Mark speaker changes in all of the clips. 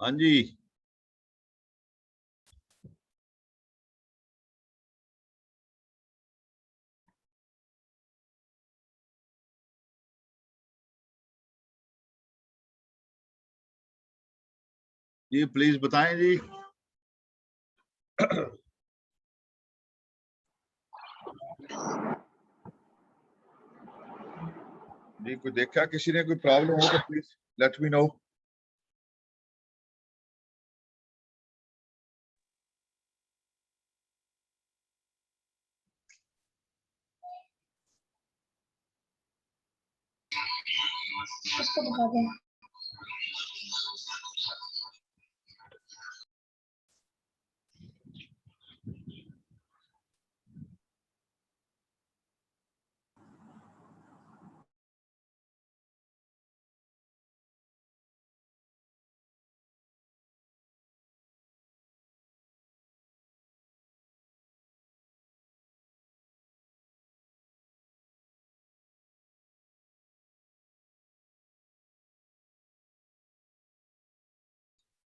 Speaker 1: हाँ जी। जी प्लीज बताएं जी। जी कोई देखा, किसी ने कोई प्रॉब्लम हो तो प्लीज लेट मी नो।
Speaker 2: उसको बता दें।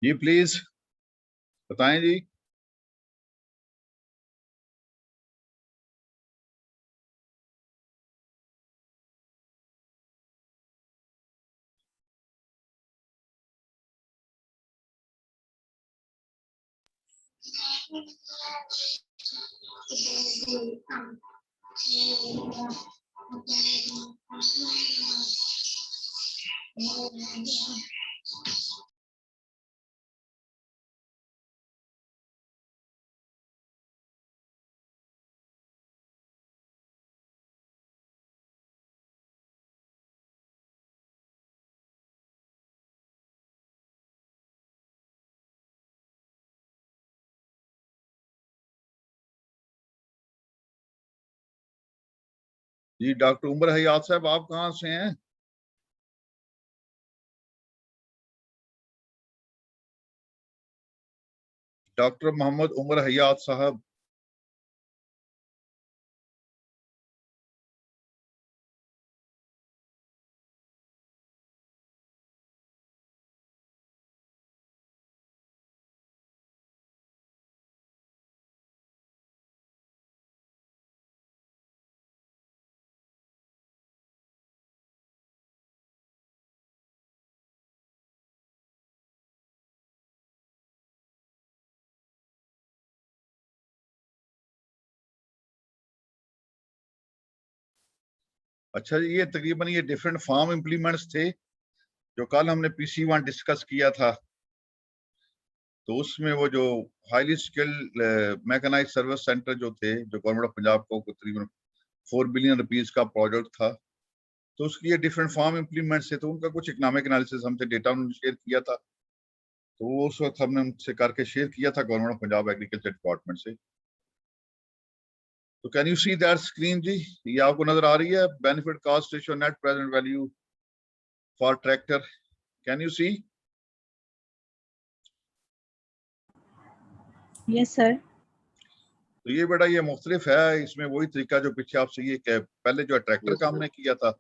Speaker 1: जी प्लीज बताएं जी। जी डॉक्टर उमर हयात साहब, आप कहाँ से हैं? डॉक्टर मोहम्मद उमर हयात साहब। अच्छा जी, ये तकरीबन ये डिफरेंट फार्म इम्प्लीमेंट्स थे जो कल हमने PC1 डिस्कस किया था। तो उसमें वो जो highly skilled mechanise service centre जो थे, जो गवर्नमेंट ऑफ पंजाब को तकरीबन 4 बिलियन रुपीज का प्रोजेक्ट था, तो उसकी ये डिफरेंट फार्म इम्प्लीमेंट्स थे। तो उनका कुछ इकोनॉमिक एनालिसिस हमसे डेटा उन्होंने शेयर किया था, तो वो उस वक्त हमने उनसे करके शेयर किया था government of Punjab agriculture department से। तो can you see that screen जी? ये आपको नजर आ रही है? Benefit cost ratio net present value for tractor, can you see?
Speaker 2: Yes sir.
Speaker 1: तो ये बेटा ये मुख्तलिफ है, इसमें वही तरीका जो पीछे आपसे ये पहले जो ट्रैक्टर का हमने किया था,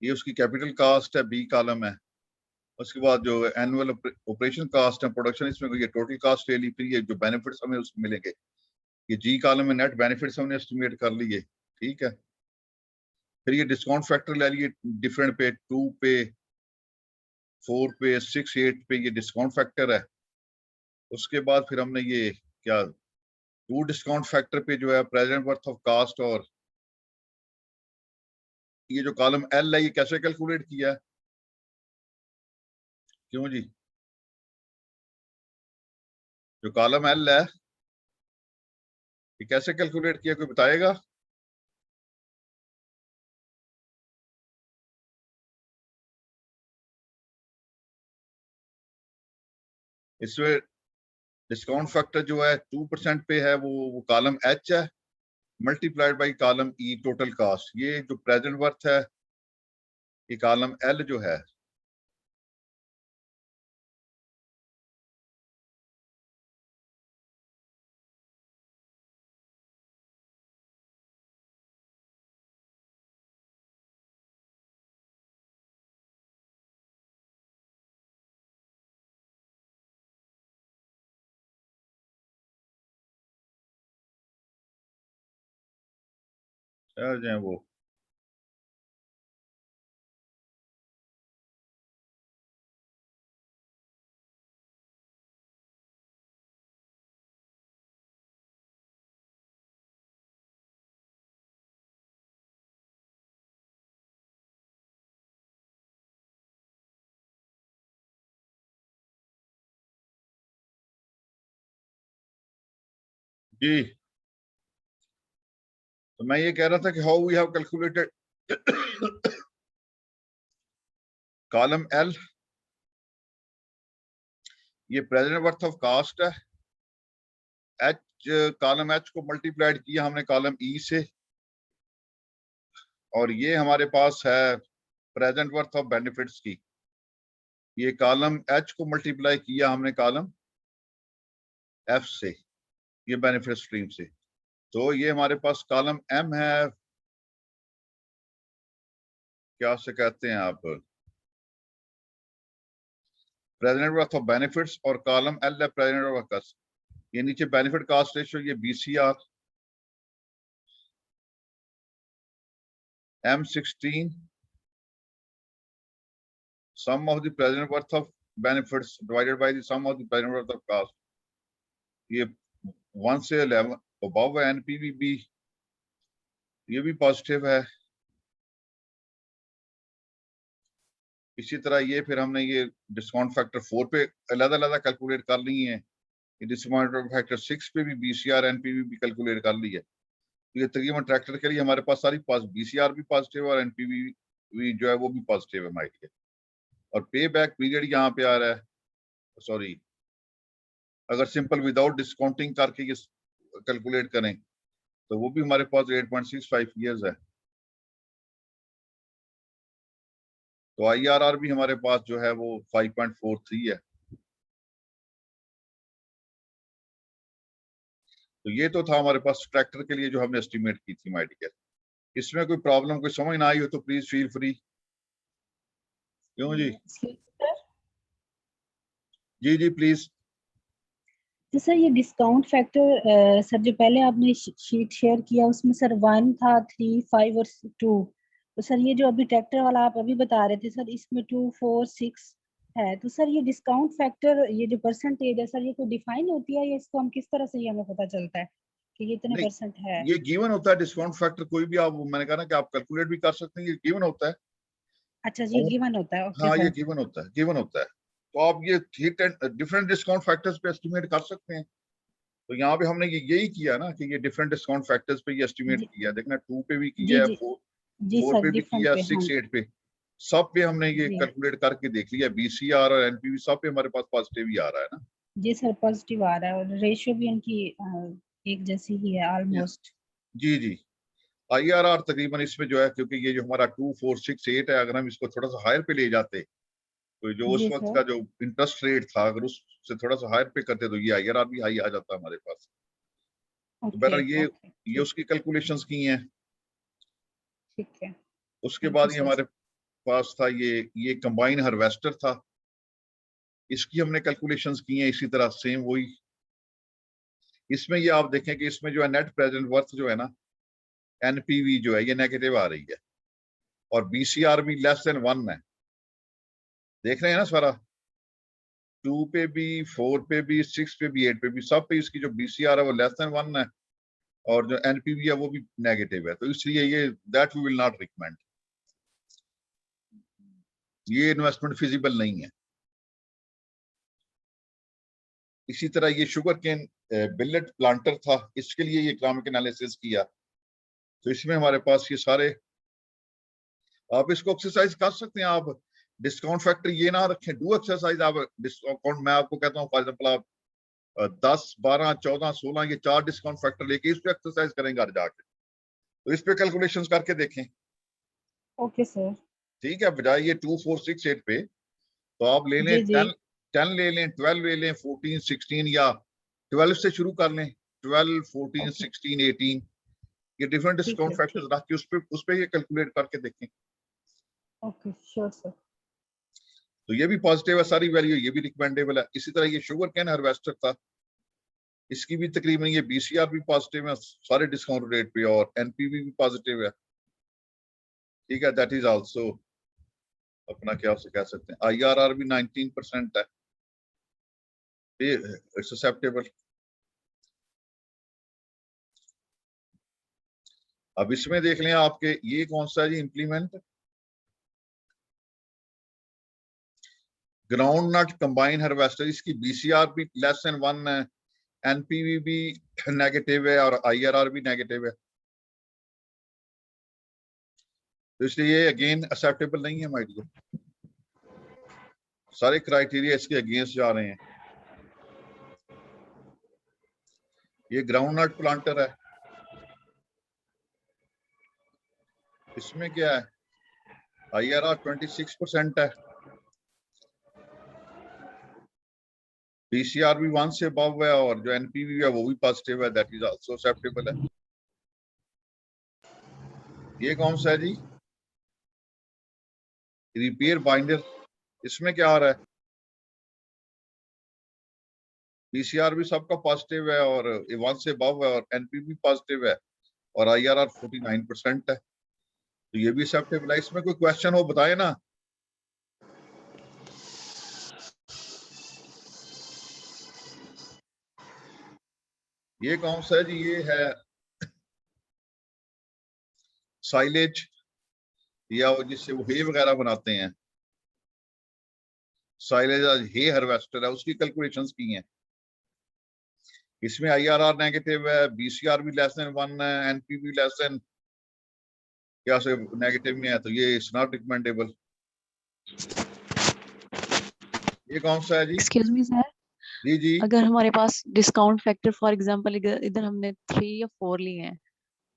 Speaker 1: ये उसकी कैपिटल कास्ट है, बी कॉलम है। उसके बाद जो एनुअल ऑपरेशन कास्ट है, प्रोडक्शन, इसमें ये टोटल कास्ट ले ली। फिर ये जो बेनिफिट्स हमें उसमें मिलेंगे, ये जी कॉलम में नेट बेनिफिट्स हमने एस्टिमेट कर लिए, ठीक है। फिर ये डिस्काउंट फैक्टर ले लिए, डिफरेंट पे, 2 पे, 4 पे, 6, 8 पे, ये डिस्काउंट फैक्टर है। उसके बाद फिर हमने ये क्या, 2 डिस्काउंट फैक्टर पे जो है प्रेजेंट वर्थ ऑफ कास्ट, और ये जो कॉलम एल है ये कैसे कैलकुलेट किया है? क्यों जी? जो कॉलम एल है ये कैसे कैलकुलेट किया, कोई बताएगा? इसमें डिस्काउंट फैक्टर जो है 2% पे है, वो कॉलम एच है, multiplied by column E total cast. ये जो प्रेजेंट वर्थ है ये कॉलम एल जो है। सहज हैं वो। जी, तो मैं ये कह रहा था कि how we have calculated column L, ये प्रेजेंट वर्थ ऑफ कास्ट है। एच, कॉलम एच को मल्टीप्लाइड किया हमने कॉलम ई से, और ये हमारे पास है प्रेजेंट वर्थ ऑफ बेनिफिट्स की। ये कॉलम एच को मल्टीप्लाई किया हमने कॉलम एफ से, ये बेनिफिट स्ट्रीम से। तो ये हमारे पास कॉलम एम है, क्या से कहते हैं आप, प्रेजेंट वर्थ ऑफ बेनिफिट्स, और कॉलम एल है प्रेजेंट वर्थ कास्ट। ये नीचे बेनिफिट कास्ट रेशियो, ये BCR M16 sum of the present worth of benefits divided by the sum of the present worth of cost। ये 1 से 11 above है। NPV ये भी पॉजिटिव है। इसी तरह ये फिर हमने ये डिस्काउंट फैक्टर 4 पे अलग-अलग कैलकुलेट कर ली है। ये डिस्काउंट फैक्टर 6 पे भी BCR NPV भी कैलकुलेट कर ली है। तो ये तकरीबन ट्रैक्टर के लिए हमारे पास सारी BCR भी पॉजिटिव और NPV जो है वो भी पॉजिटिव है हमारे लिए। और पे बैक पीरियड यहाँ पे आ रहा है, सॉरी, अगर सिंपल विदाउट डिस्काउंटिंग करके ये कैलकुलेट करें तो वो भी हमारे पास 8.65 इयर्स है। तो IRR भी हमारे पास जो है वो 5.43 है। तो ये तो था हमारे पास ट्रैक्टर के लिए जो हमने एस्टिमेट की थी माय डियर। इसमें कोई प्रॉब्लम, कोई समझ ना आई हो तो प्लीज फील फ्री। क्यों जी? जी जी प्लीज।
Speaker 2: तो सर ये डिस्काउंट फैक्टर सर जो पहले आपने शीट शेयर किया उसमें सर 1 था, 3, 5 और 2। तो सर ये जो अभी ट्रैक्टर वाला आप अभी बता रहे थे सर, इसमें 2, 4, 6 है। तो सर ये डिस्काउंट फैक्टर, ये जो परसेंटेज है सर, ये कोई डिफाइन होती है या इसको हम किस तरह से ये हमें पता चलता है कि ये इतने
Speaker 1: नहीं,
Speaker 2: परसेंट है?
Speaker 1: ये गिवन होता है डिस्काउंट फैक्टर, कोई भी आप, मैंने कहा ना कि आप कैलकुलेट भी कर सकते हैं, ये गिवन होता है।
Speaker 2: अच्छा जी, गिवन होता है। ओके
Speaker 1: हाँ, ये
Speaker 2: सर।
Speaker 1: गिवन होता है, गिवन होता है। तो आप ये डिफरेंट डिस्काउंट फैक्टर्स पे एस्टिमेट कर सकते हैं। तो यहाँ पे हमने यही किया ना कि ये डिफरेंट डिस्काउंट फैक्टर्स पे ये एस्टिमेट
Speaker 2: जी
Speaker 1: किया। देखना 2 पे भी
Speaker 2: जी
Speaker 1: किया है,
Speaker 2: जी
Speaker 1: 4
Speaker 2: सर,
Speaker 1: पे भी
Speaker 2: डिफरेंट
Speaker 1: किया,
Speaker 2: पे, हाँ
Speaker 1: 6, 8 पे, सब पे हमने ये
Speaker 2: जी।
Speaker 1: कैलकुलेट करके देख लिया। BCR और NPV सब पे हमारे पास पॉजिटिव ही आ रहा है ना।
Speaker 2: जी सर, पॉजिटिव आ रहा है और रेशियो भी उनकी एक जैसी ही है ऑलमोस्ट।
Speaker 1: जी जी। IRR तकरीबन इसमें जो है, क्योंकि ये जो हमारा 2, 4, 6, 8 है, अगर हम इसको थोड़ा सा हायर पे ले जाते तो जो उस
Speaker 2: जी
Speaker 1: वक्त
Speaker 2: सर।
Speaker 1: का जो इंटरेस्ट रेट था, अगर उससे थोड़ा सा हायर पे करते तो ये IRR भी हाई आ जाता हमारे पास। तो
Speaker 2: ओके
Speaker 1: बहरहाल
Speaker 2: ओके,
Speaker 1: ये
Speaker 2: ठीक।
Speaker 1: उसकी कैलकुलेशंस की हैं।
Speaker 2: ठीक है,
Speaker 1: उसके
Speaker 2: थैंक यू
Speaker 1: बाद ये
Speaker 2: सर।
Speaker 1: हमारे पास था ये कंबाइन हार्वेस्टर था, इसकी हमने कैलकुलेशंस की हैं इसी तरह सेम वही। इसमें ये आप देखें कि इसमें जो है नेट प्रेजेंट वर्थ जो है ना, NPV जो है ये नेगेटिव आ रही है, और BCR भी लेस देन 1 है। देख रहे हैं ना सारा, 2 पे भी, 4 पे भी, 6 पे भी, 8 पे भी, सब पे इसकी जो BCR है वो लेस देन 1 है, और जो NPV है वो भी नेगेटिव है। तो इसलिए ये that we will not recommend, ये इन्वेस्टमेंट फिजिबल नहीं है। इसी तरह ये शुगर केन बिलेट प्लांटर था, इसके लिए ये इकोनॉमिक एनालिसिस किया। तो इसमें हमारे पास ये सारे, आप इसको एक्सरसाइज कर सकते हैं। आप डिस्काउंट फैक्टर ये ना रखें, डू एक्सरसाइज। आप डिस्काउंट, मैं आपको कहता हूँ फॉर एग्जाम्पल, आप 10, 12, 14, 16 ये 4 डिस्काउंट फैक्टर लेके इस पे एक्सरसाइज करें घर जाके, तो इस पे कैलकुलेशंस करके देखें।
Speaker 2: Okay sir.
Speaker 1: ठीक है, बजाय ये 2, 4, 6, 8 पे, तो आप ले लें
Speaker 2: जी जी।
Speaker 1: 10 ले लें, 12 ले लें, 14, 16, या 12 से शुरू कर लें, 12, 14,
Speaker 2: ओके
Speaker 1: 16, 18, ये डिफरेंट
Speaker 2: ठीक
Speaker 1: डिस्काउंट
Speaker 2: है,
Speaker 1: फैक्टर्स
Speaker 2: ठीक।
Speaker 1: रख के उस पे ये कैलकुलेट करके देखें।
Speaker 2: Okay sure sir.
Speaker 1: तो ये भी पॉजिटिव है, सारी वैल्यू ये भी रिकमेंडेबल है। इसी तरह ये शुगर कैन हार्वेस्टर था, इसकी भी तकरीबन ये BCR भी पॉजिटिव है सारे डिस्काउंट रेट पे और NPV भी पॉजिटिव है, ठीक है। दैट इज आल्सो अपना क्या उसे कह सकते हैं, IRR भी 19% है, इट्स एक्सेप्टेबल। अब इसमें देख लें आपके ये कौन सा है जी implement, ground nut combine harvester, इसकी BCR भी लेस देन 1 है, NPV भी नेगेटिव है और IRR भी नेगेटिव है, तो इसलिए ये अगेन एक्सेप्टेबल नहीं है माय डियर, सारे क्राइटेरिया इसके अगेंस्ट जा रहे हैं। ये ग्राउंड नट प्लांटर है, इसमें क्या है, IRR 26% है, BCR भी 1 से अबव है और जो NPV है वो भी पॉजिटिव है, दैट इज आल्सो एक्सेप्टेबल है। ये कौन सा है जी, रिपेयर बाइंडर, इसमें क्या आ रहा है, BCR भी सबका पॉजिटिव है और 1 से अबव है और NPV पॉजिटिव है और IRR 49% है, तो ये भी एक्सेप्टेबल है। इसमें कोई क्वेश्चन हो बताए ना। ये कौन सा है जी, ये है साइलेज या वो जिससे वो हे वगैरह बनाते हैं, साइलेज हे हार्वेस्टर है, उसकी कैलकुलेशंस की हैं। इसमें IRR नेगेटिव है, BCR भी लेस देन 1 है, NPV लेस देन क्या से नेगेटिव में है, तो ये इट्स नॉट रिकमेंडेबल। ये कौन सा है जी,
Speaker 3: एक्सक्यूज मी सर,
Speaker 1: जी जी,
Speaker 3: अगर हमारे पास डिस्काउंट फैक्टर फॉर एग्जांपल इधर हमने 3 या 4 लिए हैं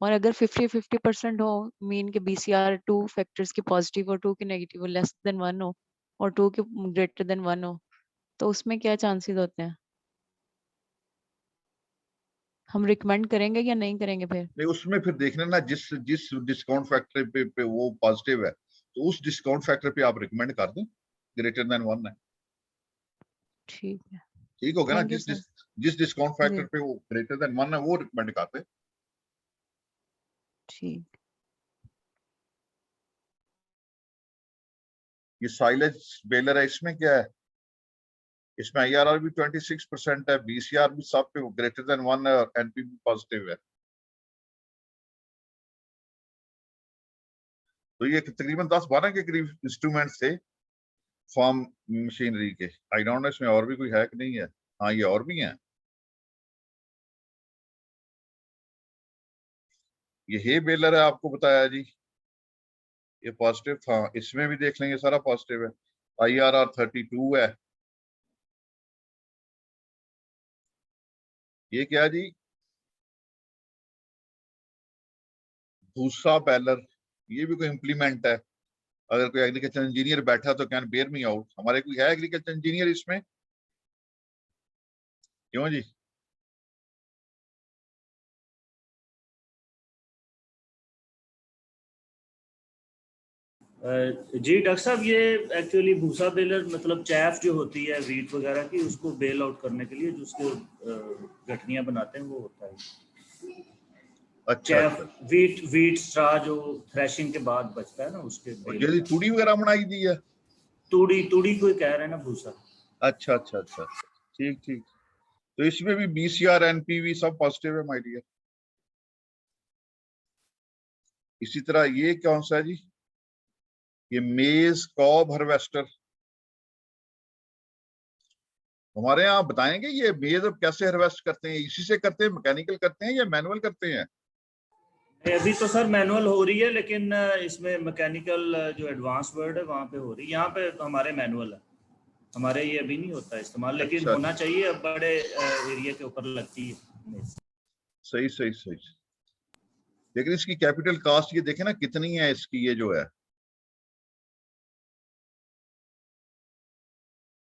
Speaker 3: और अगर 50-50% हो, मीन के BCR 2 फैक्टर्स के पॉजिटिव और 2 के नेगेटिव हो, लेस देन 1 हो और 2 के ग्रेटर देन 1 हो, तो उसमें क्या चांसेस होते हैं? हम रिकमेंड करेंगे या नहीं करेंगे फिर?
Speaker 1: नहीं उसमें फिर देखना ना, जिस जिस डिस्काउंट फैक्टर पे वो पॉजिटिव है तो उस डिस्काउंट फैक्टर पे आप रिकमेंड कर दें, ग्रेटर देन 1 है,
Speaker 3: ठीक है,
Speaker 1: ठीक हो गया ना।
Speaker 3: थैंक यू
Speaker 1: जिस
Speaker 3: सर।
Speaker 1: जिस डिस्काउंट फैक्टर
Speaker 3: जी
Speaker 1: पे वो ग्रेटर देन 1 है वो रिकमेंड करते हैं।
Speaker 3: ठीक।
Speaker 1: ये साइलेज बेलर है, इसमें क्या है, इसमें IRR भी 26% है, BCR भी सब पे ग्रेटर देन 1 है और NPV पॉजिटिव है, तो ये तकरीबन 10-12 के करीब इंस्ट्रूमेंट थे फार्म मशीनरी के। आई डोंट नो इसमें और भी कोई है कि नहीं है, हाँ ये और भी हैं। ये हे बेलर है आपको बताया जी, ये पॉजिटिव था, इसमें भी देख लेंगे सारा पॉजिटिव है, IRR 32 है। ये क्या जी, भूसा बेलर, ये भी कोई इम्प्लीमेंट है, अगर कोई एग्रीकल्चर इंजीनियर बैठा तो कैन बेयर मी आउट, हमारे कोई है एग्रीकल्चर इंजीनियर इसमें, क्यों जी,
Speaker 4: जी डॉक्टर साहब, ये एक्चुअली भूसा बेलर मतलब चैफ जो होती है वीट वगैरह की, उसको बेल आउट करने के लिए जो उसको गठनियां बनाते हैं वो होता है
Speaker 1: अच्छा
Speaker 4: चैफ।
Speaker 1: अच्छा,
Speaker 4: वीट स्ट्रा जो थ्रेशिंग के बाद बचता है ना, उसके
Speaker 1: और
Speaker 4: बेल
Speaker 1: ये
Speaker 4: होता है।
Speaker 1: तूड़ी वगैरह बनाई दी है,
Speaker 4: तूड़ी कोई कह रहे हैं ना भूसा।
Speaker 1: अच्छा अच्छा अच्छा, ठीक ठीक, तो इसमें भी BCR NPV सब पॉजिटिव है माय डियर। इसी तरह ये कौन सा है जी, ये मेज कॉब हार्वेस्टर, हमारे यहाँ आप बताएंगे ये मेज अब कैसे हार्वेस्ट करते हैं, इसी से करते हैं, मैकेनिकल करते हैं या मैनुअल करते हैं?
Speaker 4: अभी तो सर मैनुअल हो रही है, लेकिन इसमें मैकेनिकल जो एडवांस वर्ड है वहाँ पे हो रही है, यहाँ पे तो हमारे मैनुअल है, हमारे ये अभी नहीं होता इस्तेमाल, लेकिन
Speaker 1: अच्छा,
Speaker 4: होना चाहिए, अब बड़े एरिया के ऊपर लगती है।
Speaker 1: सही सही सही, लेकिन इसकी कैपिटल कॉस्ट ये देखें ना कितनी है इसकी, ये जो है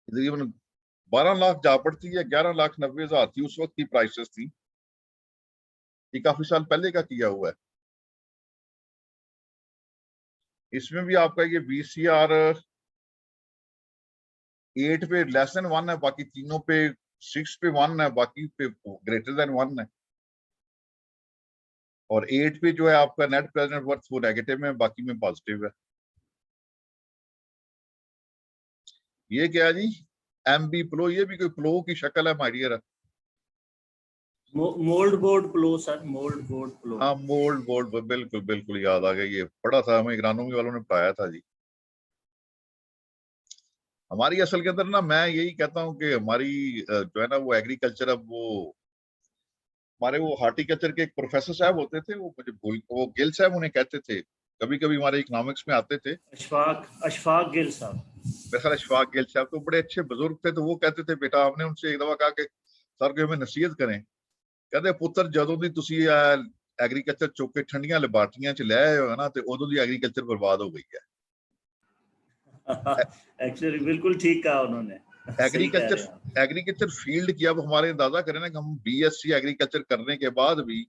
Speaker 1: तकरीबन 12 लाख जा पड़ती है, 11,90,000 थी उस वक्त की प्राइसेस थी, ये काफी साल पहले का किया हुआ है। इसमें भी आपका ये BCR 8 पे लेस देन 1 है, बाकी तीनों पे 6 पे 1 है, बाकी पे ग्रेटर देन 1 है, और 8 पे जो है आपका नेट प्रेजेंट वर्थ वो नेगेटिव में, बाकी में पॉजिटिव है। ये क्या है जी, MB प्लो, ये भी कोई प्लो की शक्ल है my dear.
Speaker 4: Mould board plough sir, mould board plough.
Speaker 1: हाँ मोल्ड बोर्ड, बिल्कुल बिल्कुल याद आ गया, ये पढ़ा था हमें, एग्रोनॉमी वालों ने पढ़ाया था जी। हमारी असल के अंदर ना, मैं यही कहता हूँ कि हमारी जो है ना वो एग्रीकल्चर, अब वो हमारे वो हार्टिकल्चर के एक प्रोफेसर साहब होते थे, वो मुझे भूल, वो गिल साहब उन्हें कहते थे, कभी कभी हमारे इकोनॉमिक्स में आते थे।
Speaker 4: अशफाक गिल साहब,
Speaker 1: मेरे ख्याल अशफाक गिल साहब तो बड़े अच्छे बुजुर्ग थे। तो वो कहते थे, बेटा, हमने उनसे एक दफा कहा कि सर के हमें नसीहत करें, कहते पुत्र ਜਦੋਂ ਦੀ ਤੁਸੀਂ एग्रीकल्चर चुक के ठंडियां लेबार्टरियां च ले आए हो ना, तो उदों दी एग्रीकल्चर बर्बाद हो गई है।
Speaker 4: एक्चुअली बिल्कुल ठीक कहा उन्होंने। सही कह रहे हैं आप।
Speaker 1: एग्रीकल्चर फील्ड की अब हमारे अंदाजा करें ना कि हम BSc एग्रीकल्चर करने के बाद भी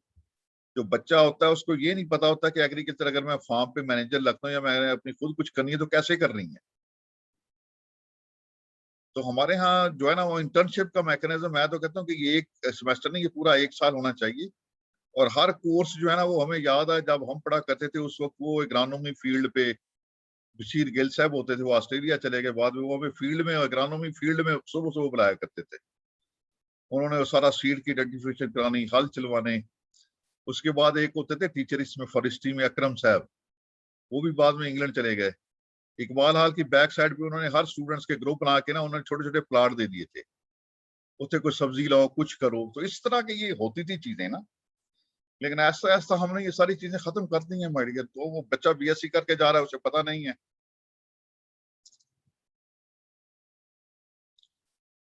Speaker 1: जो बच्चा होता है उसको ये नहीं पता होता कि एग्रीकल्चर अगर मैं फार्म पे मैनेजर लगता हूँ या मैंने अपनी खुद कुछ करनी है तो कैसे करनी है। तो हमारे यहाँ जो है ना वो इंटर्नशिप का मैकेनिज्म, मैं तो कहता हूँ कि ये एक सेमेस्टर नहीं, ये पूरा 1 साल होना चाहिए। और हर कोर्स जो है ना वो हमें याद है, जब हम पढ़ा करते थे उस वक्त वो एग्रोनॉमी फील्ड पे बशीर गिल साहब होते थे, वो ऑस्ट्रेलिया चले गए, बाद में वो हमें फील्ड में, एग्रोनॉमी फील्ड में सुबह सुबह बुलाया करते थे। उन्होंने वो सारा सीड की आइडेंटिफिकेशन करानी, हल चलवाने। उसके बाद एक होते थे टीचर इसमें फॉरेस्ट्री में, अकरम साहब, वो भी बाद में इंग्लैंड चले गए। इकबाल हाल की बैक साइड पे उन्होंने हर स्टूडेंट्स के ग्रुप बना के ना उन्होंने छोटे छोटे प्लाट दे दिए थे, उससे कुछ सब्जी लाओ, कुछ करो। तो इस तरह की ये होती थी चीजें ना, लेकिन ऐसा ऐसा हमने ये सारी चीजें खत्म कर दी हैं माय डियर। तो वो बच्चा BSc करके जा रहा है, उसे पता नहीं है।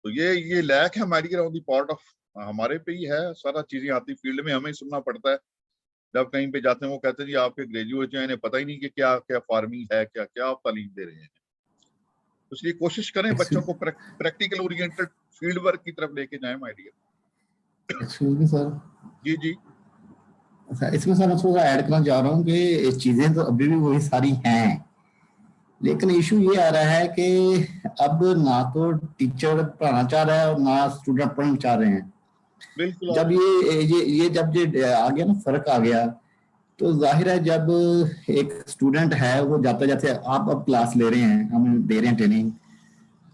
Speaker 1: तो ये लैक है my dear on the part of, हमारे पे ही है सारा चीजें आती, फील्ड में हमें सुनना पड़ता है। जब कहीं पे जाते हैं वो कहते हैं जी आपके ग्रेजुएट हैं, इन्हें पता ही नहीं कि क्या क्या फार्मिंग है, क्या क्या आप तालीम दे रहे हैं। इसलिए कोशिश करें बच्चों को प्रैक्टिकल ओरिएंटेड फील्ड वर्क की तरफ लेके जाएं my dear.
Speaker 5: Excuse me sir.
Speaker 1: जी जी।
Speaker 5: अच्छा, इसमें सर मैं थोड़ा ऐड करना चाह रहा हूँ कि चीजें तो अभी भी वही सारी हैं, लेकिन इशू ये आ रहा है कि अब ना तो टीचर पढ़ाना चाह रहा है और ना स्टूडेंट पढ़ना चाह रहे हैं।
Speaker 1: बिल्कुल।
Speaker 5: जब ये जब ये आ गया ना, फर्क आ गया, तो जाहिर है जब एक स्टूडेंट है वो जाते जाते, आप अब क्लास ले रहे हैं, हम दे रहे हैं ट्रेनिंग,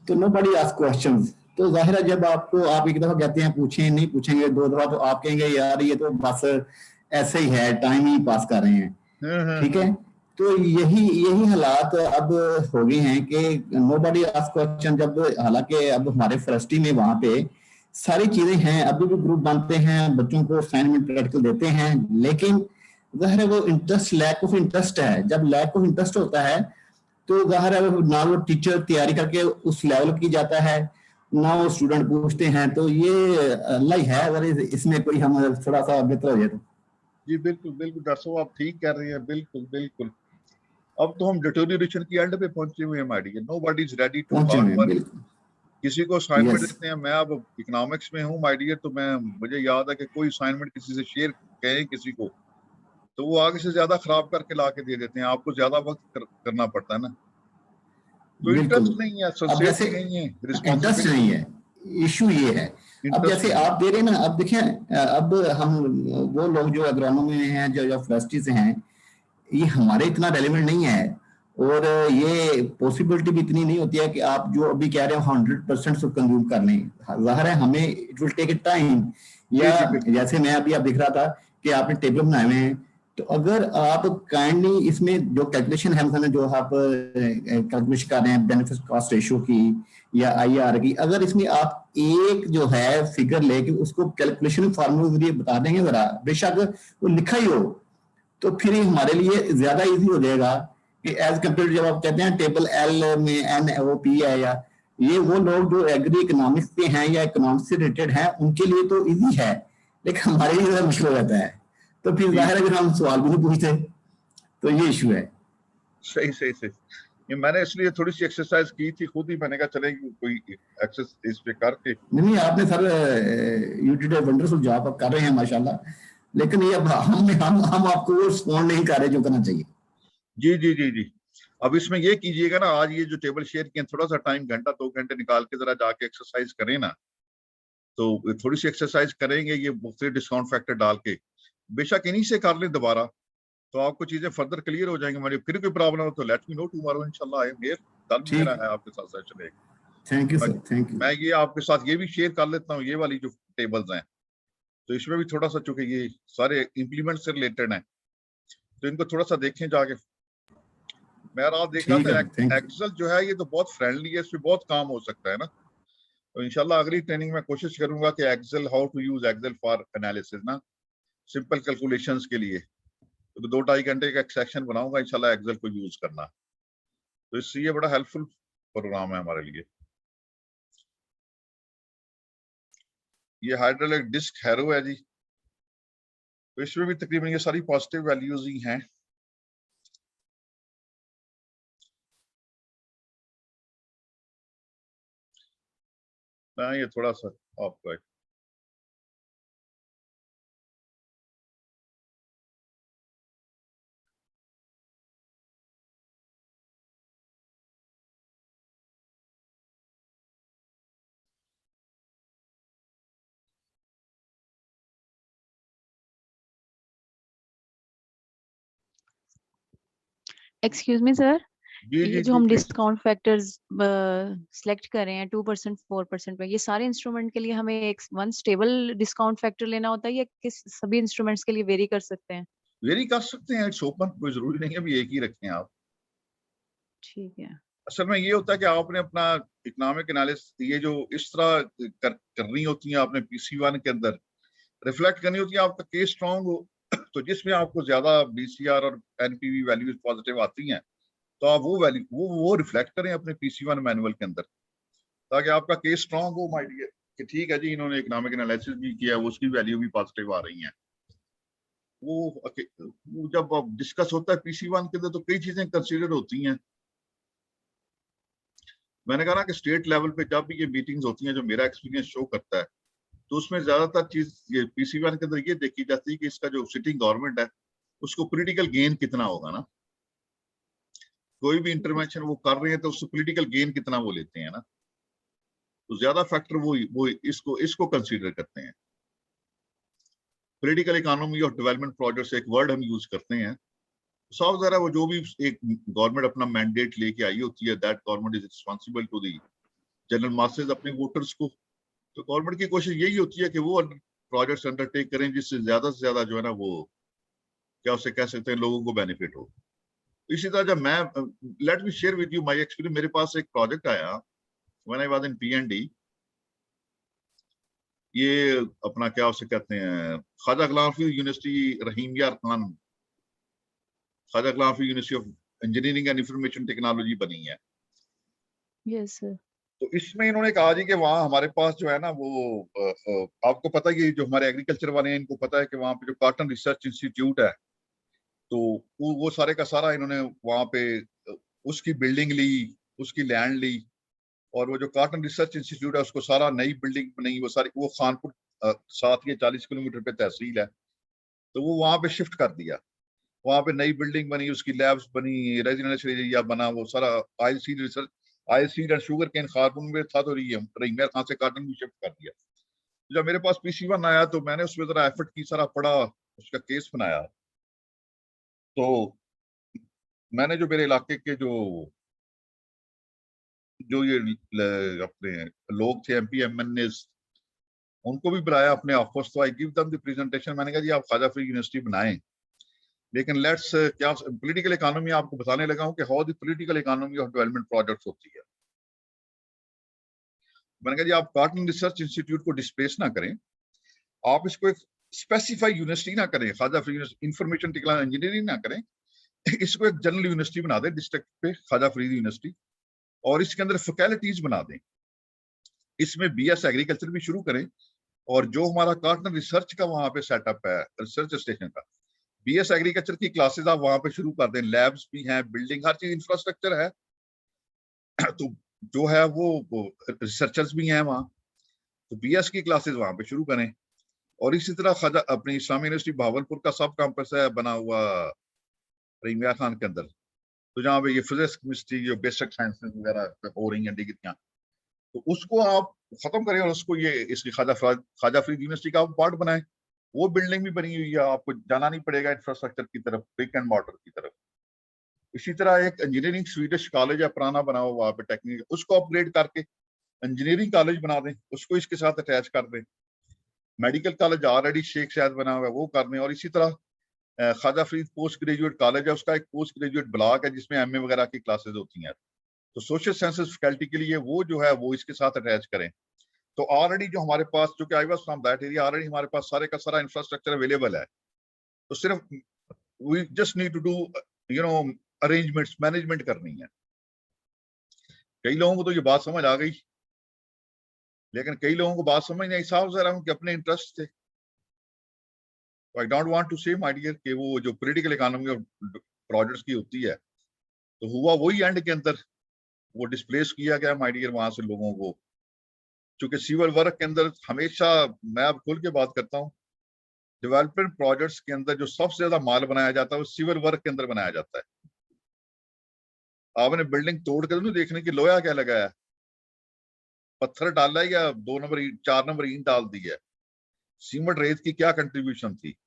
Speaker 5: तो नोबडी आस्क क्वेश्चंस। तो जाहिर है जब आपको, आप एक दफा कहते हैं पूछें, नहीं पूछेंगे 2 दफा, तो आप कहेंगे यार ये तो बस ऐसे ही है, टाइम ही पास कर रहे हैं। ठीक है, तो यही हालात अब हो गए हैं कि नोबडी आस्क क्वेश्चन। जब हालांकि अब हमारे फॉरेस्ट्री में वहां पे सारी चीजें हैं, अभी भी ग्रुप बनते हैं, बच्चों को असाइनमेंट प्रैक्टिकल देते हैं, लेकिन जाहिर है वो इंटरेस्ट, लैक ऑफ इंटरेस्ट है। जब लैक ऑफ इंटरेस्ट होता है तो जाहिर है ना वो टीचर तैयारी करके उस लेवल की जाता है, ना वो स्टूडेंट पूछते हैं। तो ये अल्लाह ही है, अगर इसमें कोई हम थोड़ा सा बेहतर हो जाए तो।
Speaker 1: जी बिल्कुल बिल्कुल डॉक्टर साहब, आप ठीक कह रहे हैं, बिल्कुल बिल्कुल। अब तो हम डिटोरिएशन की एंड पे पहुंचे हुए हैं my dear, nobody is ready to
Speaker 5: पहुंचे
Speaker 1: हार्ड
Speaker 5: हुए हैं,
Speaker 1: वर्क।
Speaker 5: बिल्कुल।
Speaker 1: किसी को असाइनमेंट
Speaker 5: यस,
Speaker 1: देते हैं, मैं अब इकोनॉमिक्स में हूँ माय डियर, तो मुझे याद है कि कोई असाइनमेंट किसी से शेयर करें किसी को, तो वो आगे से ज्यादा खराब करके ला के दे देते हैं, आपको ज्यादा वक्त करना पड़ता है ना। तो
Speaker 5: बिल्कुल।
Speaker 1: इंटरेस्ट नहीं है,
Speaker 5: अब जैसे
Speaker 1: सिंसियरिटी नहीं है,
Speaker 5: इंटरेस्ट
Speaker 1: रिस्पॉन्सिबिलिटी
Speaker 5: नहीं है, इशू ये है। अब
Speaker 1: इंटरेस्ट
Speaker 5: जैसे
Speaker 1: नहीं है।
Speaker 5: आप दे रहे हैं ना, अब देखें, अब हम वो लोग जो एग्रोनॉमी में हैं, जो फॉरेस्ट्री से हैं, ये हमारे इतना रेलेवेंट नहीं है, और ये पॉसिबिलिटी भी इतनी नहीं होती है कि आप जो अभी कह रहे हो 100% कंज्यूम कर लें। जाहिर है हमें it will take a time. या
Speaker 1: जी जी बिल्कुल।
Speaker 5: जैसे मैं अभी आप दिख रहा था कि आपने टेबल बनाए हुए हैं, तो अगर आप काइंडली इसमें जो कैलकुलेशन है, मतलब जो आप कैलकुलेशन कर रहे हैं बेनिफिट कॉस्ट रेशियो की या IR की, अगर इसमें आप एक जो है फिगर लेके उसको कैलकुलेशन फार्मूला जरिए बता देंगे, जरा बेशक वो लिखा ही हो, तो फिर ये हमारे लिए ज्यादा इजी हो जाएगा कि एज कम्पेयर, जब आप कहते हैं टेबल L में NOP है, या ये वो लोग जो एग्री इकोनॉमिक्स के हैं या इकोनॉमिक्स से रिलेटेड हैं उनके लिए तो इजी है, लेकिन हमारे लिए ज्यादा मुश्किल हो जाता है। तो फिर जाहिर है कि हम सवाल भी नहीं पूछते, तो ये इशू है।
Speaker 1: सही सही सही। ये मैंने इसलिए थोड़ी सी एक्सरसाइज की थी खुद ही, मैंने कहा चले कोई एक्सरसाइज इस पे करके।
Speaker 5: नहीं, आपने sir you did a wonderful job, आप कर रहे हैं माशाल्लाह, लेकिन ये अब हम आपको वो रिस्पॉन्ड नहीं कर रहे जो करना चाहिए।
Speaker 1: जी जी जी जी। अब इसमें ये कीजिएगा ना, आज ये जो टेबल शेयर किए, थोड़ा सा टाइम, घंटा 2 घंटे निकाल के जरा जाके एक्सरसाइज करें ना, तो थोड़ी सी एक्सरसाइज करेंगे ये मुख्तलिफ डिस्काउंट फैक्टर डाल के, बेशक इन्हीं से कर लें दोबारा, तो आपको चीजें फर्दर क्लियर हो जाएंगी। मुझे फिर कोई प्रॉब्लम हो तो लेट मी नो टुमारो, इंशाल्लाह आई एम हियर। कल भी मेरा है आपके साथ सेशन एक।
Speaker 5: Thank you sir, thank you.
Speaker 1: मैं ये आपके साथ ये भी शेयर कर लेता हूँ, ये वाली जो टेबल्स हैं, तो इसमें भी थोड़ा सा, चूंकि ये सारे इम्प्लीमेंट से रिलेटेड हैं, तो इनको थोड़ा सा देखें जाके। मैं रात देख रहा
Speaker 5: ठीक
Speaker 1: था
Speaker 5: है, थैंक यू।
Speaker 1: एक्सेल जो है ये तो बहुत फ्रेंडली है, इसमें बहुत काम हो सकता है ना। तो इंशाल्लाह अगली ट्रेनिंग में कोशिश करूंगा कि Excel, how to use Excel for analysis ना, सिंपल कैलकुलेशंस के लिए, तो 2-2.5 घंटे का एक सेक्शन बनाऊंगा इंशाल्लाह एक्सेल को यूज करना। तो इससे ये बड़ा हेल्पफुल प्रोग्राम है हमारे लिए। ये हाइड्रोलिक डिस्क हैरो है जी, तो इसमें भी तकरीबन ये सारी पॉजिटिव वैल्यूज ही हैं। मैं ये थोड़ा सा आपको
Speaker 3: एक्सक्यूज मी सर,
Speaker 1: जी
Speaker 3: ये
Speaker 1: जी
Speaker 3: जो
Speaker 1: जी
Speaker 3: हम
Speaker 1: please।
Speaker 3: डिस्काउंट फैक्टर्स सिलेक्ट कर रहे हैं 2%, 4% पे, ये सारे इंस्ट्रूमेंट के लिए हमें एक वन स्टेबल डिस्काउंट फैक्टर लेना होता है या किस सभी इंस्ट्रूमेंट्स के लिए वेरी कर सकते हैं?
Speaker 1: वेरी कर सकते हैं, इट्स ओपन, कोई जरूरी नहीं है भी एक ही रखें आप।
Speaker 3: ठीक है।
Speaker 1: असल में ये होता है कि आपने अपना इकोनॉमिक एनालिसिस ये जो इस तरह करनी होती है, आपने PC1 के अंदर रिफ्लेक्ट करनी होती है, आपका केस स्ट्रांग हो तो जिसमें आपको ज्यादा BCR और NPV वैल्यूज पॉजिटिव आती हैं, तो आप वो वैल्यू वो रिफ्लेक्ट करें अपने PC1 मैनुअल के अंदर, ताकि आपका केस स्ट्रांग हो माय डियर, कि ठीक है जी इन्होंने इकोनॉमिक एनालिसिस भी किया है, उसकी वैल्यू भी पॉजिटिव आ रही है। वो जब डिस्कस होता है PC1 के अंदर तो कई चीजें कंसीडर होती हैं। मैंने कहा ना कि स्टेट लेवल पे जब भी ये मीटिंग्स होती हैं, जो मेरा एक्सपीरियंस शो करता है, तो उसमें ज्यादातर चीज ये PC1 के अंदर ये देखी जाती है कि इसका जो सिटिंग गवर्नमेंट है उसको पॉलिटिकल गेन कितना होगा ना, कोई भी इंटरवेंशन वो कर रहे हैं तो उससे पॉलिटिकल गेन कितना वो लेते हैं ना, तो ज्यादा फैक्टर वो इसको कंसीडर करते हैं। पॉलिटिकल इकोनॉमी और डेवलपमेंट प्रोजेक्ट्स एक वर्ड हम यूज करते हैं, साफ जरा वो जो भी एक गवर्नमेंट अपना मैंडेट लेके आई होती है, that government is responsible to the general masses, अपने वोटर्स को। तो गवर्नमेंट की कोशिश यही होती है कि वो प्रोजेक्ट्स अंडरटेक करें जिससे ज्यादा से ज्यादा जो है ना वो क्या उसे कह सकते हैं लोगों को बेनिफिट हो। इसी तरह जब मैं let me share with you my experience, मेरे पास एक प्रोजेक्ट आया when I was in PND, ये अपना क्या उसे कहते हैं Khwaja Ghulam Farid university, Rahim Yar Khan, Khwaja Ghulam Farid university of engineering and information technology बनी है।
Speaker 3: Yes sir.
Speaker 1: तो इसमें इन्होंने कहा जी कि वहाँ हमारे पास जो है ना वो आपको पता है कि जो हमारे एग्रीकल्चर वाले हैं इनको पता है कि वहाँ पे जो कॉटन रिसर्च इंस्टीट्यूट है, तो वो सारे का सारा इन्होंने वहाँ पे उसकी बिल्डिंग ली, उसकी लैंड ली, और वो जो कॉटन रिसर्च इंस्टीट्यूट है उसको सारा नई बिल्डिंग बनी, वो सारी वो खानपुर 7 या 40 किलोमीटर पे तहसील है, तो वो वहाँ पे शिफ्ट कर दिया। वहाँ पे नई बिल्डिंग बनी, उसकी लैब्स बनी, रेजिडेंशियल एरिया बना, वो सारा oil seed research, oil seed and sugar cane Kharpur में था, तो रहीम यार खान से कॉटन भी शिफ्ट कर दिया। जब मेरे पास PC1 आया तो मैंने उसमें जरा एफर्ट की, सारा पढ़ा, उसका केस बनाया। तो मैंने जो मेरे इलाके के जो ये अपने लोग थे MP MNA, उनको भी बुलाया अपने ऑफिस, तो I give them the presentation. मैंने कहा जी आप ख्वाजा फरीद यूनिवर्सिटी बनाएं, लेकिन लेट्स क्या पॉलिटिकल इकोनॉमी आपको बताने लगा हूं कि how the political economy of development projects होती है। मैंने कहा जी आप कॉटन रिसर्च इंस्टीट्यूट को डिस्प्लेस ना करें, आप इसको एक स्पेसिफाई यूनिवर्सिटी ना करें, Khwaja Farid information technology engineering ना करें, इसको एक जनरल यूनिवर्सिटी बना दें डिस्ट्रिक्ट पे, ख्वाजा फरीद यूनिवर्सिटी, और इसके अंदर फैकल्टीज बना दें, इसमें BS एग्रीकल्चर भी शुरू करें, और जो हमारा कॉटन रिसर्च का वहां पे सेटअप है रिसर्च स्टेशन का, BS एग्रीकल्चर की क्लासेस आप वहां पे शुरू कर दें, लैब्स भी हैं, बिल्डिंग, हर चीज इंफ्रास्ट्रक्चर है। तो जो है वो रिसर्चर्स भी हैं वहाँ, तो BS की क्लासेस वहां पे शुरू करें। और इसी तरह ख्वाजा अपनी इस्लामी यूनिवर्सिटी भावलपुर का सब कैंपस है बना हुआ रहीम यार खान के अंदर, तो जहाँ पे ये फिजिक्स केमिस्ट्री जो बेसिक साइंस वगैरह हो रही हैं डिग्रियां, तो उसको आप खत्म करें और उसको ये इसकी ख्वाजा फरीद यूनिवर्सिटी का पार्ट बनाए। वो बिल्डिंग भी बनी हुई है, आपको जाना नहीं पड़ेगा इंफ्रास्ट्रक्चर की तरफ, ब्रिक एंड मॉर्टर की तरफ। इसी तरह एक इंजीनियरिंग स्वीडिश कॉलेज है पुराना बना हुआ वहां पे टेक्निकल, उसको अपग्रेड करके इंजीनियरिंग कॉलेज बना दें, उसको इसके साथ अटैच कर दें। मेडिकल कॉलेज ऑलरेडी शेख शायद बना हुआ है, वो कर दें। और इसी तरह Khwaja Farid post graduate college है, उसका एक पोस्ट ग्रेजुएट ब्लॉक है जिसमें एमए वगैरह की क्लासेस होती हैं। तो सोशल साइंसेज फैकल्टी के लिए वो जो है वो इसके साथ अटैच करें। तो ऑलरेडी जो हमारे पास, जो कि I was from that area, already हमारे पास सारे का सारा इंफ्रास्ट्रक्चर अवेलेबल है। तो सिर्फ we just need to do arrangements, management करनी है। कई लोगों को तो ये बात समझ आ गई, लेकिन कई लोगों को बात समझ नहीं, साफ ज़रा उनके अपने इंटरेस्ट थे। आई डोंट वांट टू से माय डियर कि वो जो पॉलिटिकल इकोनॉमी ऑफ प्रोजेक्ट्स की होती है, तो हुआ वही एंड के अंदर, वो डिस्प्लेस किया गया माय डियर वहां से लोगों को। चूंकि सिविल वर्क के अंदर हमेशा, मैं अब खुल के बात करता हूँ, डेवलपमेंट प्रोजेक्ट्स के अंदर जो सबसे ज्यादा माल बनाया जाता है वो सिविल वर्क के अंदर बनाया जाता है। आपने बिल्डिंग तोड़ कर नहीं देखने की लोहा क्या लगा है, पत्थर डाला है या 2 नंबर 4 नंबर ईंट डाल दी है, सीमेंट रेत की क्या कंट्रीब्यूशन थी।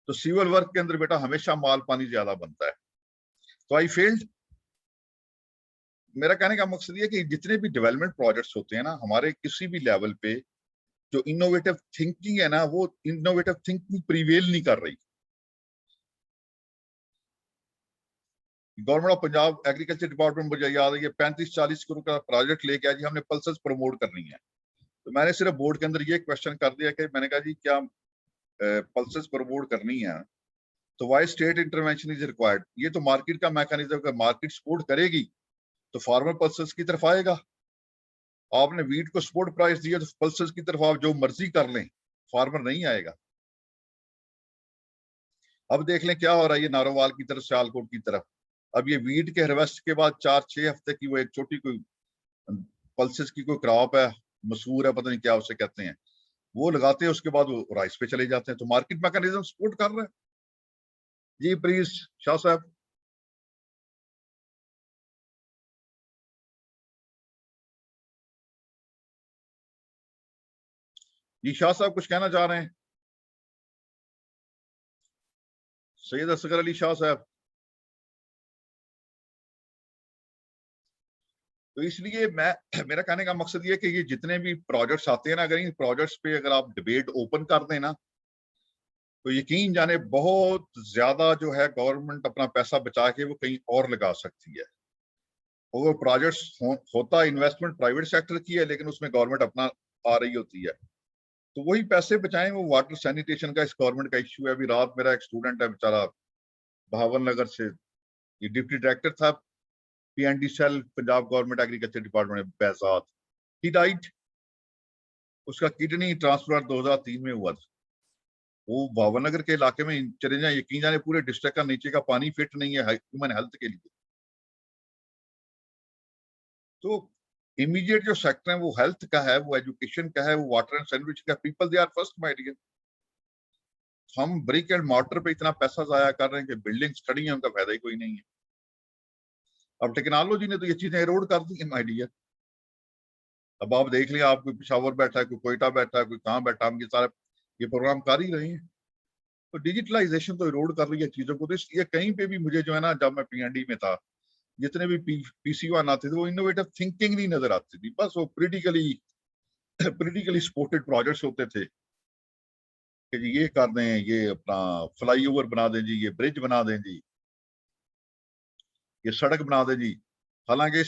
Speaker 1: तो सिविल वर्क के अंदर बेटा हमेशा माल पानी ज्यादा बनता है। तो आई फेल्ड। मेरा कहने का मकसद ये कि जितने भी डेवलपमेंट प्रोजेक्ट्स होते हैं ना हमारे किसी भी लेवल पे, जो इनोवेटिव थिंकिंग है ना, वो इनोवेटिव थिंकिंग प्रिवेल नहीं कर रही। Government of Punjab agriculture department, मुझे याद है, ये 35-40 करोड़ का प्रोजेक्ट लेके आया जी, हमने पल्सेस प्रमोट करनी है। तो मैंने सिर्फ बोर्ड के अंदर ये क्वेश्चन कर दिया कि मैंने कहा जी क्या पल्सेस प्रमोट करनी है, तो why state intervention is required. ये तो मार्केट का मैकेनिज्म है, मार्केट सपोर्ट करेगी तो फार्मर पल्सेस की तरफ आएगा। आपने वीट को सपोर्ट प्राइस दिया तो पल्सेस की तरफ आप जो मर्जी कर लें, फार्मर नहीं आएगा। अब देख लें क्या हो रहा है ये नारोवाल की तरफ, सियालकोट की तरफ। अब ये वीट के हार्वेस्ट के बाद 4-6 हफ्ते की वो एक छोटी कोई पल्सेस की कोई क्रॉप है, मसूर है, पता नहीं क्या उसे कहते हैं, वो लगाते हैं, उसके बाद वो राइस पे चले जाते हैं। तो मार्केट मैकेनिज्म सपोर्ट कर रहा है। जी प्लीज शाह साहब। जी शाह साहब कुछ कहना चाह रहे हैं? सैयद असगर अली शाह साहब। तो इसलिए मैं मेरा कहने का मकसद ये कि ये जितने भी प्रोजेक्ट्स आते हैं ना, अगर इन प्रोजेक्ट्स पे अगर आप डिबेट ओपन कर दें ना, तो यकीन जाने बहुत ज्यादा जो है गवर्नमेंट अपना पैसा बचा के वो कहीं और लगा सकती है। और प्रोजेक्ट्स होता इन्वेस्टमेंट प्राइवेट सेक्टर की है, लेकिन उसमें गवर्नमेंट अपना आ रही होती है। तो वही पैसे बचाएं। वो वाटर सैनिटेशन का इस गवर्नमेंट का इश्यू है। अभी रात मेरा एक स्टूडेंट है बेचारा भावन नगर से, ये डिप्टी डायरेक्टर था PND cell Punjab government agriculture department में, बैसात, ही डाइड। उसका किडनी ट्रांसप्लांट 2003 में हुआ था। वो भावन नगर के इलाके में चले जाए, यकीन जाने पूरे डिस्ट्रिक्ट का नीचे का पानी फिट नहीं है ह्यूमन हेल्थ के लिए। तो इमीडिएट जो सेक्टर है वो हेल्थ का है, वो एजुकेशन का है, वो वाटर एंड सैनिटेशन का, people they are first my dear. हम ब्रिक एंड मॉर्टर पे इतना पैसा जाया कर रहे हैं कि बिल्डिंग्स खड़ी हैं, उनका फायदा ही कोई नहीं है। अब टेक्नोलॉजी ने तो ये चीजें एरोड कर दी है माय डियर। अब आप देख लिया, आप कोई पिशावर बैठा है, कोई कोयटा बैठा है, कोई कहाँ बैठा, हम ये सारा ये प्रोग्राम कर ही रहे हैं। तो डिजिटलाइजेशन तो एरोड कर रही है चीजों को। तो इसलिए कहीं पे भी मुझे जो है ना, जब मैं पीएनडी में था, जितने भी पीसीओ आते थे वो इनोवेटिव थिंकिंग नहीं नजर आती थी, बस वो पोलिटिकली सपोर्टेड प्रोजेक्ट्स होते थे कि जी ये कर दें, ये अपना फ्लाईओवर बना दें जी, ये ब्रिज बना दें जी, ये सड़क बना दें जी। हालांकि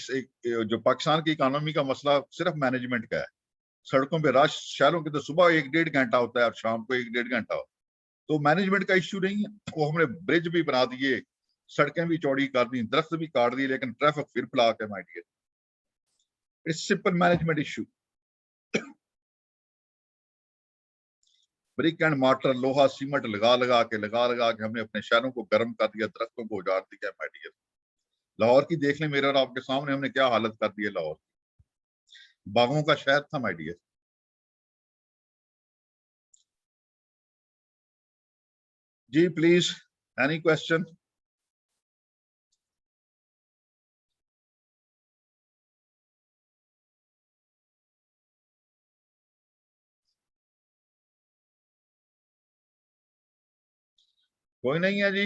Speaker 1: जो पाकिस्तान की इकोनॉमी का मसला सिर्फ मैनेजमेंट का है। सड़कों पे रश शहरों के तो सुबह 1-1.5 घंटा होता है और शाम को 1-1.5 घंटा होता है। तो मैनेजमेंट का इश्यू नहीं है। वो हमने ब्रिज भी बना दिए, सड़कें भी चौड़ी कर दी, दरख्त भी काट दिए, लेकिन ट्रैफिक फिर ब्लॉक है my dear. It's simple management issue. Brick and mortar, लोहा सीमेंट लगा लगा के हमने अपने शहरों को गर्म कर दिया, दरख्तों को उजाड़ दिया माय डियर। लाहौर की देख लें, मेरे और आपके सामने हमने क्या हालत कर दी है। लाहौर बागों का शहर था माय डियर। जी प्लीज, एनी क्वेश्चन? कोई नहीं है जी।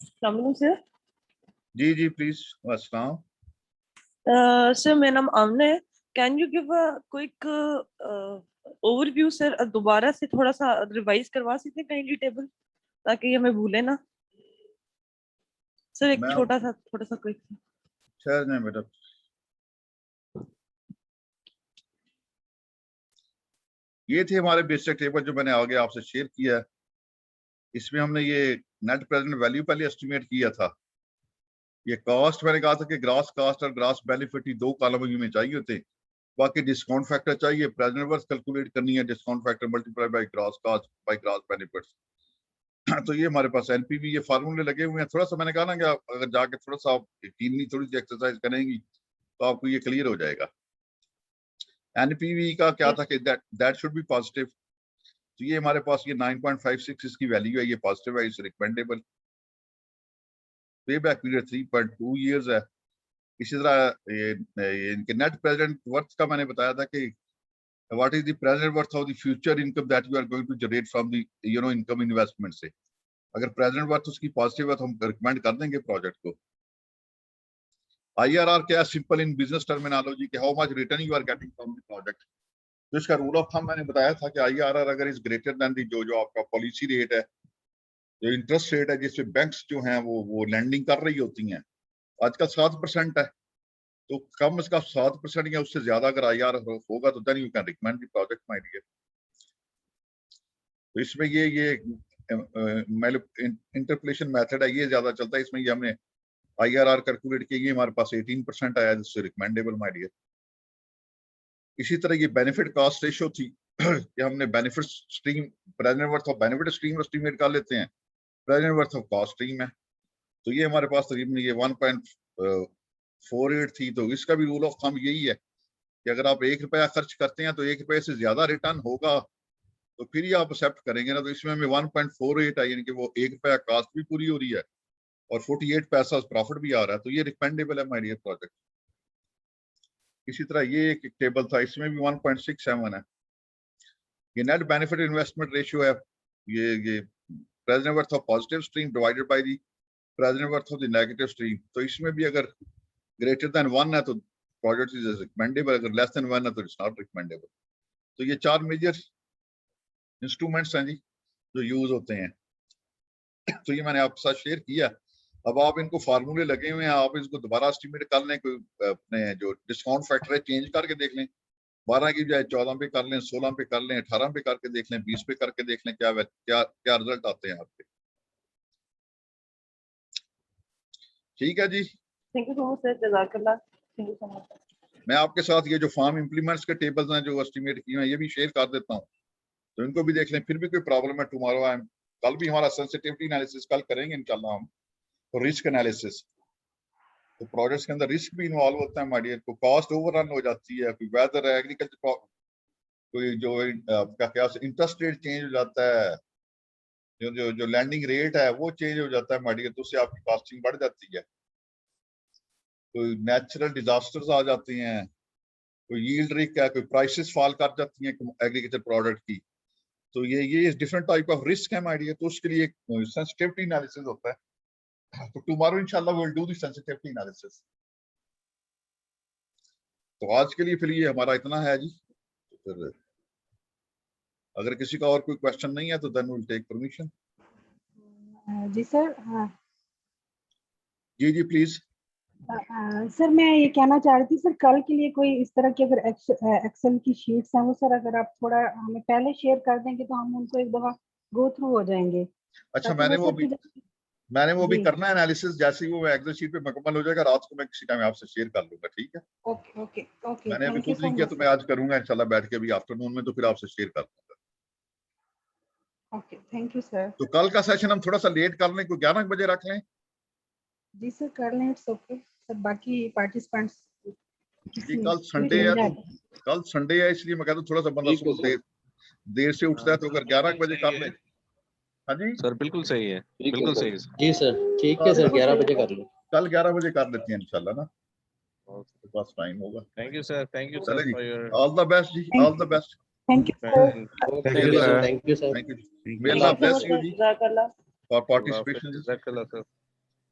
Speaker 6: Assalamualaikum, sir.
Speaker 1: जी जी प्लीज। अस्सलाम।
Speaker 6: Sir, मेरा नाम आमना है. Can you give a quick overview, sir? दोबारा से थोड़ा सा रिवाइज करवा सकते हैं काइंडली टेबल, ताकि हमें भूले ना. सर एक
Speaker 1: मैं
Speaker 6: छोटा सा क्विक.
Speaker 1: ठहर जाए बेटा। ये थे हमारे बेसिक टेबल जो मैंने आगे आपसे शेयर किया है। इसमें हमने ये नेट प्रेजेंट वैल्यू पहले एस्टिमेट किया था। ये कॉस्ट मैंने कहा था कि ग्रास कॉस्ट और ग्रास बेनिफिट ही 2 कॉलम में चाहिए होते। बाकी डिस्काउंट फैक्टर चाहिए, प्रेजेंट वर्थ कैलकुलेट करनी है, discount factor multiply by grass cost by grass benefits. तो ये हमारे पास एनपीवी ये फार्मूले लगे हुए हैं। थोड़ा सा मैंने कहा ना कि आप अगर जाके थोड़ा सा आप यकीनी थोड़ी सी एक्सरसाइज करेंगी तो आपको ये क्लियर हो जाएगा। एनपीवी का क्या था कि दैट शुड बी पॉजिटिव। तो ये हमारे पास ये 9.56 इसकी वैल्यू है, ये पॉजिटिव है, इस रिकमेंडेबल। पेबैक पीरियड 3.2 इयर्स है। इसी तरह ये इनके नेट प्रेजेंट वर्थ का मैंने बताया था कि what is the present worth of the future income that you are going to generate from the income investment से। अगर प्रेजेंट वर्थ उसकी पॉजिटिव है तो हम रिकमेंड कर देंगे प्रोजेक्ट को। आईआरआर क्या है? सिंपल इन बिजनेस टर्मिनोलॉजी के how much return you are getting from the project. तो इसका रूल ऑफ थंब मैंने बताया था कि आईआरआर अगर इज ग्रेटर देन द जो आपका पॉलिसी रेट है, जो इंटरेस्ट रेट है जिससे बैंक्स जो हैं वो लैंडिंग कर रही होती हैं, आजकल 7% है। तो कम से कम 7% या उससे ज्यादा अगर आईआर होगा तो then you can recommend the project my dear. तो इसमें ये इंटरपोलेशन मेथड है, ये ज्यादा चलता है। इसमें ये हमने आईआरआर कैलकुलेट किया, हमारे पास 18% आया जिससे रिकमेंडेबल माय डियर। इसी तरह ये बेनिफिट कॉस्ट रेशियो थी कि हमने benefit stream present worth of benefit stream estimate कर लेते हैं, present worth of cost stream है। तो ये हमारे पास तकरीबन ये 1.48 थी। तो इसका भी रूल ऑफ थंब यही है कि अगर आप 1 रुपया खर्च करते हैं तो 1 रुपये से ज्यादा रिटर्न होगा तो फिर ही आप एक्सेप्ट करेंगे ना। तो इसमें हमें 1.48 है, यानी कि वो 1 रुपया कॉस्ट भी पूरी हो रही है और 48 पैसा प्रॉफिट भी आ रहा है। तो ये रिकमेंडेबल है माय डियर प्रोजेक्ट। इसी तरह ये एक टेबल था, इसमें भी 1.67 है। ये नेट बेनिफिट इन्वेस्टमेंट रेशियो है, ये present worth of positive stream divided by the present worth of the negative stream. तो इसमें भी अगर ग्रेटर देन 1 है तो प्रोजेक्ट इज रिकमेंडेबल, अगर लेस देन 1 है तो इट्स नॉट रिकमेंडेबल। तो ये 4 मेजर इंस्ट्रूमेंट्स हैं जी जो यूज होते हैं। तो ये मैंने आपके साथ शेयर किया। अब आप इनको फार्मूले लगे हुए हैं, आप इसको दोबारा एस्टिमेट कर लें, कोई अपने जो डिस्काउंट फैक्टर है चेंज करके देख लें, 12 की बजाय 14 पे कर लें, 16 पे कर लें, 18 पे करके देख लें, 20 पे करके देख लें, क्या रिजल्ट आते हैं आपके। ठीक है जी।
Speaker 6: Thank you so much sir, जज़ाकल्लाह. Thank you so much.
Speaker 1: मैं आपके साथ ये जो फार्म इम्प्लीमेंट्स के टेबल्स हैं जो एस्टिमेट किए हैं ये भी शेयर कर देता हूँ, तो इनको भी देख लें। फिर भी कोई प्रॉब्लम है टुमारो आई एम, कल भी हमारा सेंसिटिविटी एनालिसिस कल करेंगे इंशाल्लाह हम, तो रिस्क एनालिसिस। तो प्रोजेक्ट्स के अंदर रिस्क भी इन्वॉल्व होता है माय डियर। को कॉस्ट ओवररन हो जाती है, कोई वेदर है, एग्रीकल्चर, कोई जो आपका क्या इंटरेस्ट रेट चेंज हो जाता है, जो लैंडिंग रेट है वो चेंज हो जाता है माय डियर, तो उससे आपकी कॉस्टिंग बढ़ जाती है। कोई नेचुरल डिजास्टर्स आ जाते हैं, कोई यील्ड रिस्क है, कोई प्राइसेस फॉल कर जाती हैं एग्रीकल्चर प्रोडक्ट की। तो ये डिफरेंट टाइप ऑफ रिस्क है माय डियर। तो उसके लिए सेंसिटिविटी एनालिसिस होता है। तो टुमारो इंशाल्लाह we will do the sensitivity analysis. तो आज के लिए फिर ये हमारा इतना है जी। तो फिर अगर किसी का और कोई क्वेश्चन नहीं है तो then we will take permission.
Speaker 2: जी सर। हाँ
Speaker 1: जी जी प्लीज।
Speaker 2: सर मैं ये कहना चाह रही थी सर, कल के लिए कोई इस तरह की अगर एक्सेल की शीट्स हैं वो सर अगर आप थोड़ा हमें पहले शेयर कर देंगे तो हम उनको एक दफा गो थ्रू हो जाएंगे।
Speaker 1: अच्छा मैंने वो भी
Speaker 2: जी।
Speaker 1: करना है एनालिसिस। जैसे ही वो एक्सेल शीट पे मुकम्मल हो जाएगा रात को मैं किसी टाइम आपसे शेयर कर लूंगा, ठीक है?
Speaker 2: ओके ओके ओके,
Speaker 1: मैंने अभी
Speaker 2: थैंक यू
Speaker 1: खुद
Speaker 2: सो
Speaker 1: नहीं किया
Speaker 2: मच।
Speaker 1: तो मैं आज करूंगा इंशाल्लाह बैठ के, अभी आफ्टरनून में, तो फिर आपसे शेयर कर दूंगा।
Speaker 2: Okay thank you sir.
Speaker 1: तो कल का सेशन हम थोड़ा सा लेट कर लें, कोई 11 बजे रख लें?
Speaker 2: जी सर कर लें, इट्स ओके सर। बाकी पार्टिसिपेंट्स
Speaker 1: जी कल संडे है, तो कल संडे है इसलिए मैं कहता हूँ थोड़ा सा बंदा सुबह देर से उठता है, तो अगर 11 बजे कर लें। हाँ जी
Speaker 7: सर बिल्कुल सही है, बिल्कुल सही है सर।
Speaker 8: जी सर, ठीक है सर, 11 बजे कर लो।
Speaker 1: कल 11 बजे कर लेते हैं इंशाल्लाह ना, तो बस टाइम होगा।
Speaker 7: Thank you sir, thank you
Speaker 1: चले
Speaker 7: सर
Speaker 1: जी,
Speaker 7: for your
Speaker 1: all the best जी, all the best.
Speaker 2: Thank you, sir.
Speaker 7: Thank you, sir.
Speaker 8: Thank you, sir.
Speaker 1: Thank you.
Speaker 7: Thank
Speaker 1: May
Speaker 7: you.
Speaker 1: Allah
Speaker 6: Thank you so
Speaker 1: bless
Speaker 6: much,
Speaker 1: you
Speaker 6: sir.
Speaker 1: ji
Speaker 6: Jazakallah.
Speaker 1: for
Speaker 7: Allah Hafiz.
Speaker 1: participation.
Speaker 7: Jazakallah, sir.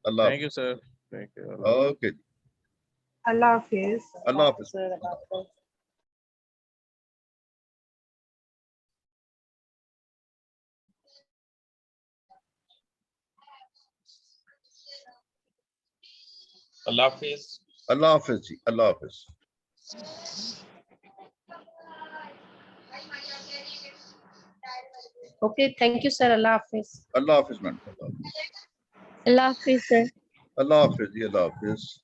Speaker 1: Allah.
Speaker 7: Thank you, sir. Thank you.
Speaker 1: Okay.
Speaker 2: Allah Hafiz.
Speaker 1: Allah Hafiz.
Speaker 6: Sir, Allah Hafiz.
Speaker 7: Allah Hafiz.
Speaker 1: Allah Hafiz ji. Allah Hafiz.
Speaker 9: Okay, thank you, sir. Allah Hafiz.
Speaker 1: Allah Hafiz man.
Speaker 9: Allah Hafiz, sir.
Speaker 1: Allah Hafiz ji. Allah Hafiz.